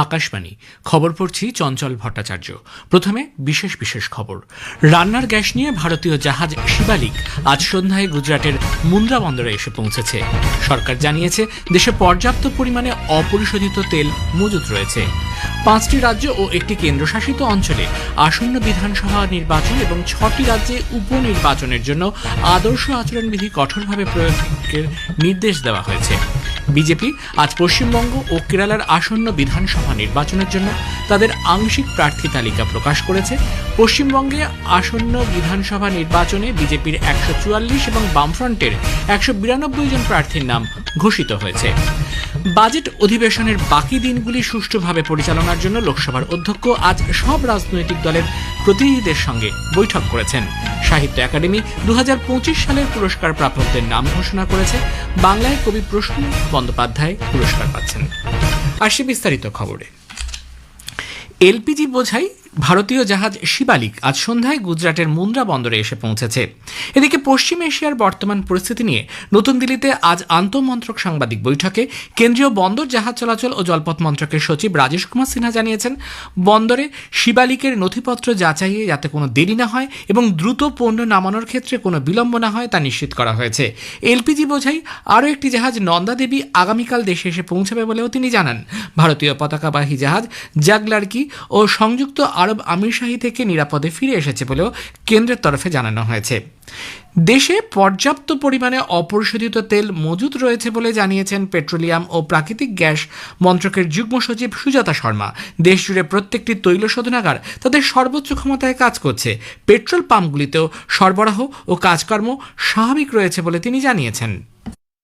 আকাশবাণী খবর পড়ছি চঞ্চল ভট্টাচার্য। প্রথমে বিশেষ বিশেষ খবর। রান্নার গ্যাস নিয়ে ভারতীয় জাহাজ শিবালিক আজ সন্ধ্যায় গুজরাটের মুন্দ্রা বন্দরে এসে পৌঁছেছে। সরকার জানিয়েছে দেশে পর্যাপ্ত পরিমাণে অপরিশোধিত তেল মজুত রয়েছে। 5টি রাজ্য ও একটি কেন্দ্রশাসিত অঞ্চলে আসন্ন বিধানসভা নির্বাচন এবং 6টি রাজ্যে উপনির্বাচনের জন্য আদর্শ আচরণবিধি কঠোরভাবে প্রয়োগের নির্দেশ দেওয়া হয়েছে। বিজেপি আজ পশ্চিমবঙ্গ ও কেরালার আসন্ন বিধানসভা নির্বাচনের জন্য তাদের আংশিক প্রার্থী তালিকা প্রকাশ করেছে। পশ্চিমবঙ্গে আসন্ন বিধানসভা নির্বাচনে বিজেপির 144 এবং বামফ্রন্টের 192 জন প্রার্থীর নাম ঘোষিত হয়েছে। বাজেট অধিবেশনের বাকি দিনগুলি সুষ্ঠুভাবে পরিচালনার জন্য লোকসভার অধ্যক্ষ আজ সব রাজনৈতিক দলের প্রতিনিধিদের সঙ্গে বৈঠক করেছেন। সাহিত্য একাডেমি 2025 সালের পুরস্কার প্রাপকদের নাম ঘোষণা করেছে। বাংলায় কবি প্রসূন বন্দ্যোপাধ্যায় পুরস্কার পাচ্ছেন। আসছে বিস্তারিত খবরে। এলপিজি বোঝাই ভারতীয় জাহাজ শিবালিক আজ সন্ধ্যায় গুজরাটের মুন্দ্রা বন্দরে এসে পৌঁছেছে। এদিকে পশ্চিম এশিয়ার বর্তমান পরিস্থিতি নিয়ে নতুন দিল্লিতে আজ আন্তঃমন্ত্রক সাংবাদিক বৈঠকে কেন্দ্রীয় বন্দর জাহাজ চলাচল ও জলপথ মন্ত্রকের সচিব রাজেশ কুমার সিনহা জানিয়েছেন, বন্দরে শিবালিকের নথিপত্র যাচাইয়ে যাতে কোনো দেরি না হয় এবং দ্রুত পণ্য নামানোর ক্ষেত্রে কোনো বিলম্ব না হয় তা নিশ্চিত করা হয়েছে। এলপিজি বোঝাই আরও একটি জাহাজ নন্দা দেবী আগামীকাল দেশে এসে পৌঁছাবে বলেও তিনি জানান। ভারতীয় পতাকাবাহী জাহাজ জাগলার্কি ও সংযুক্ত আরব আমিরশাহী থেকে নিরাপদে ফিরে এসেছে বলেও কেন্দ্রের তরফে জানানো হয়েছে। দেশে পর্যাপ্ত পরিমাণে অপরিশোধিত তেল মজুত রয়েছে বলে জানিয়েছেন পেট্রোলিয়াম ও প্রাকৃতিক গ্যাস মন্ত্রকের যুগ্ম সচিব সুজাতা শর্মা। দেশজুড়ে প্রত্যেকটি তৈল শোধনাগার তাদের সর্বোচ্চ ক্ষমতায় কাজ করছে। পেট্রোল পাম্পগুলিতেও সরবরাহ ও কাজকর্ম স্বাভাবিক রয়েছে বলে তিনি জানিয়েছেন।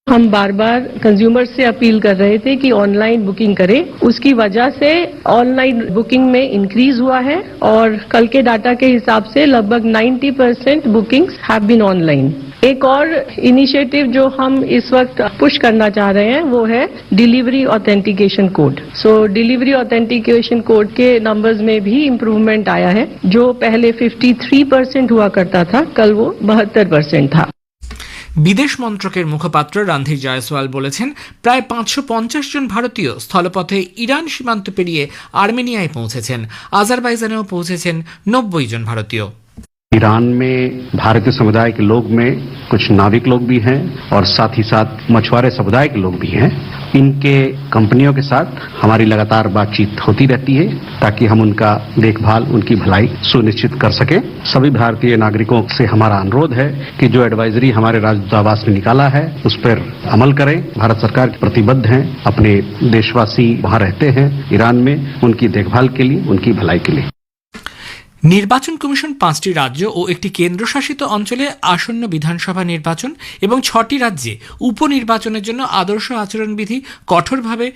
हम बार बार कंज्यूमर से अपील कर रहे थे कि ऑनलाइन बुकिंग करें। उसकी वजह से ऑनलाइन बुकिंग में इंक्रीज हुआ है और कल के डाटा के हिसाब से लगभग 90% बुकिंग्स हैव बीन ऑनलाइन। एक और इनिशिएटिव जो हम इस वक्त पुश करना चाह रहे हैं वो है डिलीवरी ऑथेंटिकेशन कोड। सो डिलीवरी ऑथेंटिकेशन कोड के नंबर्स में भी इम्प्रूवमेंट आया है। जो पहले 53% हुआ करता था, कल वो 72% था। বিদেশ মন্ত্রকের মুখপাত্র রণধীর জয়সওয়াল বলেছেন, প্রায় 550 জন ভারতীয় স্থলপথে ইরান সীমান্ত পেরিয়ে আর্মেনিয়ায় পৌঁছেছেন। আজারবাইজানেও পৌঁছেছেন 90 জন ভারতীয়। ईरान में भारतीय समुदाय के लोग में कुछ नाविक लोग भी हैं और साथ ही साथ मछुआरे समुदाय के लोग भी हैं। इनके कंपनियों के साथ हमारी लगातार बातचीत होती रहती है ताकि हम उनका देखभाल, उनकी भलाई सुनिश्चित कर सकें। सभी भारतीय नागरिकों से हमारा अनुरोध है कि जो एडवाइजरी हमारे राजदूतावास ने निकाला है उस पर अमल करें। भारत सरकार प्रतिबद्ध है, अपने देशवासी वहां रहते हैं ईरान में, उनकी देखभाल के लिए, उनकी भलाई के लिए। নির্বাচন কমিশন 5টি রাজ্য ও একটি কেন্দ্রশাসিত অঞ্চলে আসন্ন বিধানসভা নির্বাচন এবং 6টি রাজ্যে উপনির্বাচনের জন্য আদর্শ আচরণবিধি কঠোরভাবে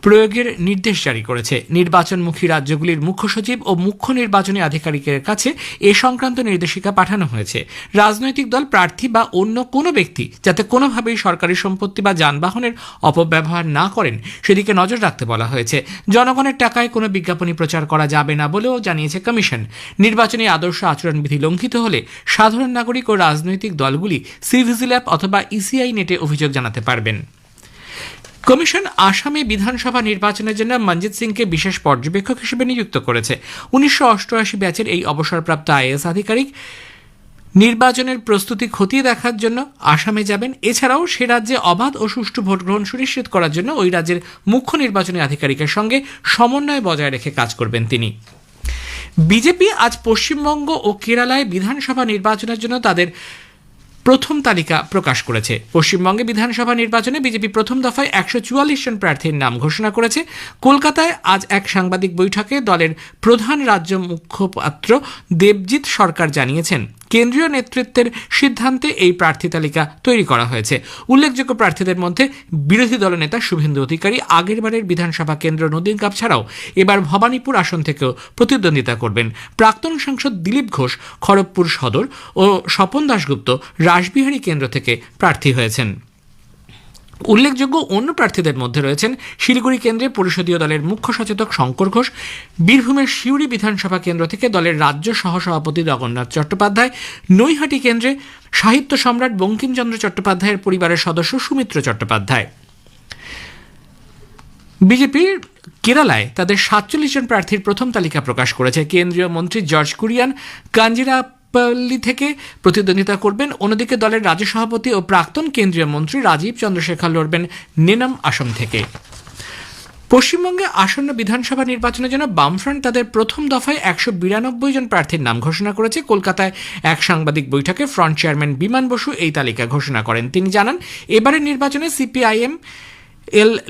প্রয়োগের নির্দেশ জারি করেছে। নির্বাচনমুখী রাজ্যগুলির মুখ্য সচিব ও মুখ্য নির্বাচনী আধিকারিকের কাছে এ সংক্রান্ত নির্দেশিকা পাঠানো হয়েছে। রাজনৈতিক দল, প্রার্থী বা অন্য কোনো ব্যক্তি যাতে কোনোভাবেই সরকারি সম্পত্তি বা যানবাহনের অপব্যবহার না করেন সেদিকে নজর রাখতে বলা হয়েছে। জনগণের টাকায় কোনো বিজ্ঞাপনী প্রচার করা যাবে না বলেও জানিয়েছে কমিশন। নির্বাচনী আদর্শ আচরণবিধি লঙ্ঘিত হলে সাধারণ নাগরিক ও রাজনৈতিক দলগুলি সিভিজিল অ্যাপ অথবা ইসিআই নেটে অভিযোগ জানাতে পারবেন। কমিশন আসামে বিধানসভা নির্বাচনের জন্য মনজিৎ সিংকে বিশেষ পর্যবেক্ষক হিসেবে নিযুক্ত করেছে। 1988 ব্যাচের এই অবসরপ্রাপ্ত আইএএস আধিকারিক নির্বাচনের প্রস্তুতি খতিয়ে দেখার জন্য আসামে যাবেন। এছাড়াও সে রাজ্যে অবাধ ও সুষ্ঠু ভোট গ্রহণ সুনিশ্চিত করার জন্য ওই রাজ্যের মুখ্য নির্বাচনী আধিকারিকের সঙ্গে সমন্বয় বজায় রেখে কাজ করবেন তিনি। বিজেপি আজ পশ্চিমবঙ্গ ও কেরালায় বিধানসভা নির্বাচনের জন্য তাদের প্রথম তালিকা প্রকাশ করেছে। পশ্চিমবঙ্গে বিধানসভা নির্বাচনে বিজেপি প্রথম দফায় 144 জন প্রার্থীর নাম ঘোষণা করেছে। কলকাতায় আজ এক সাংবাদিক বৈঠকে দলের প্রধান রাজ্য মুখপাত্র দেবজিৎ সরকার জানিয়েছেন, কেন্দ্রীয় নেতৃত্বের সিদ্ধান্তে এই প্রার্থী তালিকা তৈরি করা হয়েছে। উল্লেখযোগ্য প্রার্থীদের মধ্যে বিরোধী দলনেতা শুভেন্দু অধিকারী আগেরবারের বিধানসভা কেন্দ্র নদীন কাপ ছাড়াও এবার ভবানীপুর আসন থেকেও প্রতিদ্বন্দ্বিতা করবেন। প্রাক্তন সাংসদ দিলীপ ঘোষ খড়গপুর সদর ও স্বপন দাশগুপ্ত রাসবিহারী কেন্দ্র থেকে প্রার্থী হয়েছেন। উল্লেখযোগ্য অন্য প্রার্থীদের মধ্যে রয়েছেন শিলিগুড়ি কেন্দ্রে পরিষদীয় দলের মুখ্য সচেতক শঙ্কর ঘোষ, বীরভূমের সিউড়ি বিধানসভা কেন্দ্র থেকে দলের রাজ্য সহসভাপতি জগন্নাথ চট্টোপাধ্যায়, নৈহাটি কেন্দ্রে সাহিত্য সম্রাট বঙ্কিমচন্দ্র চট্টোপাধ্যায়ের পরিবারের সদস্য সুমিত্র চট্টোপাধ্যায়। বিজেপির কেরালায় তাদের 47 জন প্রার্থীর প্রথম তালিকা প্রকাশ করেছে। কেন্দ্রীয় মন্ত্রী জর্জ কুরিয়ান কাঞ্জিরাপল্লী থেকে প্রতিদ্বন্দ্বিতা করবেন। অন্যদিকে দলের রাজ্য সভাপতি ও প্রাক্তন কেন্দ্রীয় মন্ত্রী রাজীব চন্দ্রশেখর লড়বেন নেনাম আসন থেকে। পশ্চিমবঙ্গে আসন্ন বিধানসভা নির্বাচনের জন্য বামফ্রন্ট তাদের প্রথম দফায় 192 জন প্রার্থীর নাম ঘোষণা করেছে। কলকাতায় এক সাংবাদিক বৈঠকে ফ্রন্ট চেয়ারম্যান বিমান বসু এই তালিকা ঘোষণা করেন। তিনি জানান, এবারের নির্বাচনে সিপিআইএম,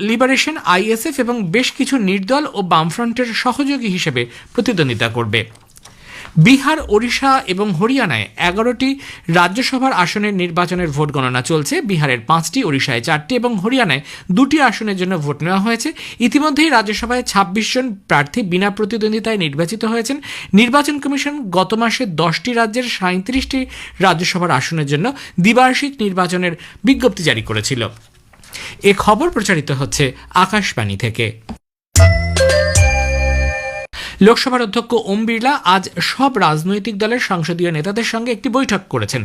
লিবারেশন, আইএসএফ এবং বেশ কিছু নির্দল ও বামফ্রন্টের সহযোগী হিসেবে প্রতিদ্বন্দ্বিতা করবে। বিহার, ওড়িশা এবং হরিয়ানায় 11টি রাজ্যসভার আসনের নির্বাচনের ভোট গণনা চলছে। বিহারের 5টি, ওড়িশায় 4টি এবং হরিয়ানায় 2টি আসনের জন্য ভোট নেওয়া হয়েছে। ইতিমধ্যেই রাজ্যসভায় 26 জন প্রার্থী বিনা প্রতিদ্বন্দ্বিতায় নির্বাচিত হয়েছেন। নির্বাচন কমিশন গত মাসে 10টি রাজ্যের 37টি রাজ্যসভার আসনের জন্য দ্বিবার্ষিক নির্বাচনের বিজ্ঞপ্তি জারি করেছিল। এ খবর প্রচারিত হচ্ছে আকাশবাণী থেকে। লোকসভার অধ্যক্ষ ওম বিড়লা আজ সব রাজনৈতিক দলের সংসদীয় নেতাদের সঙ্গে একটি বৈঠক করেছেন।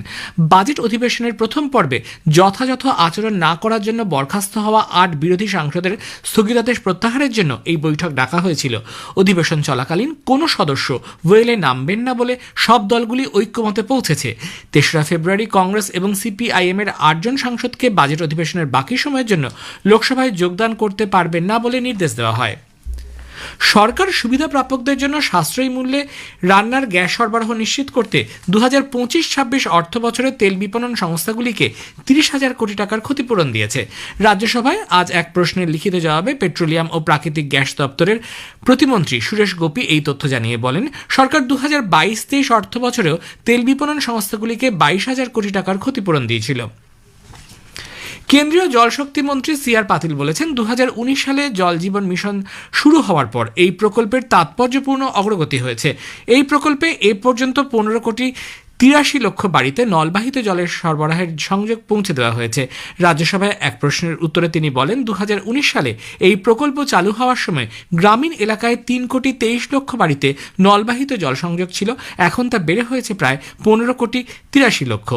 বাজেট অধিবেশনের প্রথম পর্বে যথাযথ আচরণ না করার জন্য বরখাস্ত হওয়া 8 বিরোধী সাংসদের স্থগিতাদেশ প্রত্যাহারের জন্য এই বৈঠক ডাকা হয়েছিল। অধিবেশন চলাকালীন কোনো সদস্য ওয়েলে নামবেন না বলে সব দলগুলি ঐক্যমতে পৌঁছেছে। 3রা ফেব্রুয়ারি কংগ্রেস এবং সিপিআইএম এর 8 জন সাংসদকে বাজেট অধিবেশনের বাকি সময়ের জন্য লোকসভায় যোগদান করতে পারবেন না বলে নির্দেশ দেওয়া হয়। সরকার সুবিধা প্রাপকদের জন্য সাশ্রয়ী মূল্যে রান্নার গ্যাস সরবরাহ নিশ্চিত করতে 2025-26 অর্থ বছরে তেল বিপণন সংস্থাগুলিকে 30,000 কোটি টাকার ক্ষতিপূরণ দিয়েছে। রাজ্যসভায় আজ এক প্রশ্নের লিখিত জবাবে পেট্রোলিয়াম ও প্রাকৃতিক গ্যাস দপ্তরের প্রতিমন্ত্রী সুরেশ গোপী এই তথ্য জানিয়ে বলেন, সরকার 2022-23 অর্থ বছরেও তেল বিপণন সংস্থাগুলিকে 22,000 কোটি টাকার ক্ষতিপূরণ দিয়েছিল। কেন্দ্রীয় জলশক্তি মন্ত্রী সি.আর. পাতিল বলেছেন, 2019 সালে জল জীবন মিশন শুরু হওয়ার পর এই প্রকল্পের তাৎপর্যপূর্ণ অগ্রগতি হয়েছে। এই প্রকল্পে এ পর্যন্ত 15,83 লক্ষ বাড়িতে নলবাহিত জলের সরবরাহের সংযোগ পৌঁছে দেওয়া হয়েছে। রাজ্যসভায় এক প্রশ্নের উত্তরে তিনি বলেন, 2019 সালে এই প্রকল্প চালু হওয়ার সময় গ্রামীণ এলাকায় 3,23 লক্ষ বাড়িতে নলবাহিত জল সংযোগ ছিল। এখন তা বেড়ে হয়েছে প্রায় 15,83 লক্ষ।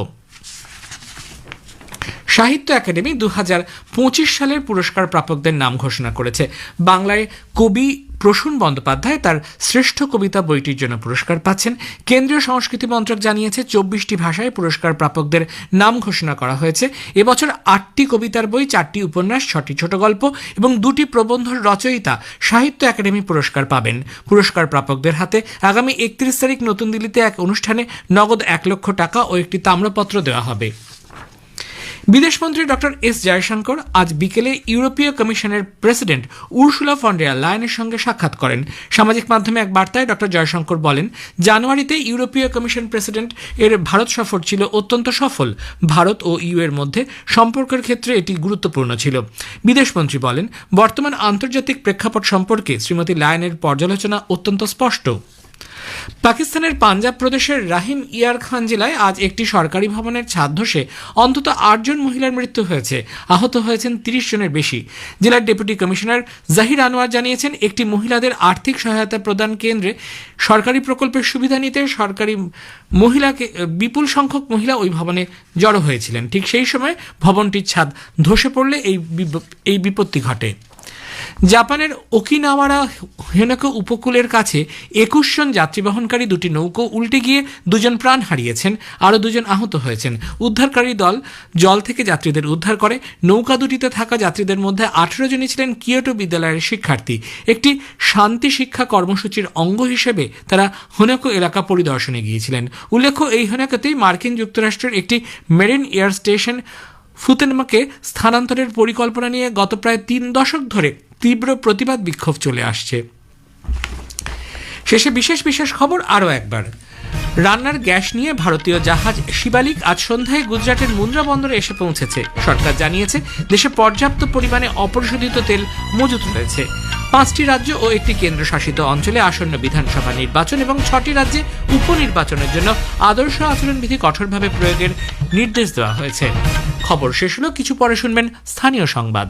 সাহিত্য একাডেমি 2025 সালের পুরস্কার প্রাপকদের নাম ঘোষণা করেছে। বাংলায় কবি প্রসূন বন্দ্যোপাধ্যায় তার শ্রেষ্ঠ কবিতা বইটির জন্য পুরস্কার পাচ্ছেন। কেন্দ্রীয় সংস্কৃতি মন্ত্রক জানিয়েছে, 24টি ভাষায় পুরস্কার প্রাপকদের নাম ঘোষণা করা হয়েছে। এবছর 8টি কবিতার বই, 4টি উপন্যাস, 6টি ছোট গল্প এবং 2টি প্রবন্ধর রচয়িতা সাহিত্য একাডেমি পুরস্কার পাবেন। পুরস্কার প্রাপকদের হাতে আগামী 31 তারিখ নতুন দিল্লিতে এক অনুষ্ঠানে নগদ 1 লক্ষ টাকা ও একটি তাম্রপত্র দেওয়া হবে। বিদেশমন্ত্রী ডক্টর এস জয়শঙ্কর আজ বিকেলে ইউরোপীয় কমিশনের প্রেসিডেন্ট উর্সুলা ফন ডের লায়েনের সঙ্গে সাক্ষাৎ করেন। সামাজিক মাধ্যমে এক বার্তায় ডক্টর জয়শঙ্কর বলেন, জানুয়ারিতে ইউরোপীয় কমিশন প্রেসিডেন্ট এর ভারত সফর ছিল অত্যন্ত সফল। ভারত ও ইউ এর মধ্যে সম্পর্কের ক্ষেত্রে এটি গুরুত্বপূর্ণ ছিল। বিদেশমন্ত্রী বলেন, বর্তমান আন্তর্জাতিক প্রেক্ষাপট সম্পর্কে শ্রীমতী লায়েনের পর্যালোচনা অত্যন্ত স্পষ্ট। পাকিস্তানের পাঞ্জাব প্রদেশের রাহিম ইয়ার খান জেলায় আজ একটি সরকারি ভবনের ছাদ ধসে অন্তত 8 জন মহিলার মৃত্যু হয়েছে। আহত হয়েছেন 30 জনের বেশি। জেলার ডেপুটি কমিশনার জাহির আনোয়ার জানিয়েছেন, একটি মহিলাদের আর্থিক সহায়তা প্রদান কেন্দ্রে সরকারি প্রকল্পের সুবিধা নিতে বিপুল সংখ্যক মহিলা ওই ভবনে জড়ো হয়েছিলেন। ঠিক সেই সময় ভবনটির ছাদ ধসে পড়লে এই বিপত্তি ঘটে। জাপানের ওকিনাওয়ারা হেনাকো উপকূলের কাছে 21 জন যাত্রীবহনকারী 2টি নৌকো উল্টে গিয়ে 2 জন প্রাণ হারিয়েছেন, আরও 2 জন আহত হয়েছেন। উদ্ধারকারী দল জল থেকে যাত্রীদের উদ্ধার করে। নৌকা দুটিতে থাকা যাত্রীদের মধ্যে 18 জনই ছিলেন কিয়োটো বিদ্যালয়ের শিক্ষার্থী। একটি শান্তি শিক্ষা কর্মসূচির অঙ্গ হিসেবে তারা হেনাকো এলাকা পরিদর্শনে গিয়েছিলেন। উল্লেখ্য, এই হেনাকোতেই মার্কিন যুক্তরাষ্ট্রের একটি মেরিন এয়ার স্টেশন ফুতেনমাকে স্থানান্তরের পরিকল্পনা নিয়ে গত প্রায় 3 দশক ধরে তীব্র প্রতিবাদ বিক্ষোভ চলে আসছে। শেষে বিশেষ খবর আরও একবার। রান্নার গ্যাস নিয়ে ভারতীয় জাহাজ শিবালিক আজ সন্ধ্যায় গুজরাটের মুন্দ্রা বন্দরে এসে পৌঁছেছে। সরকার জানিয়েছে, দেশে পর্যাপ্ত পরিমাণে অপরিশোধিত তেল মজুত রয়েছে। 5টি রাজ্য ও একটি কেন্দ্রশাসিত অঞ্চলে আসন্ন বিধানসভা নির্বাচন এবং 6টি রাজ্যে উপনির্বাচনের জন্য আদর্শ আচরণবিধি কঠোরভাবে প্রয়োগের নির্দেশ দেওয়া হয়েছে। খবর শেষ হলো, কিছু পরে শুনবেন স্থানীয় সংবাদ।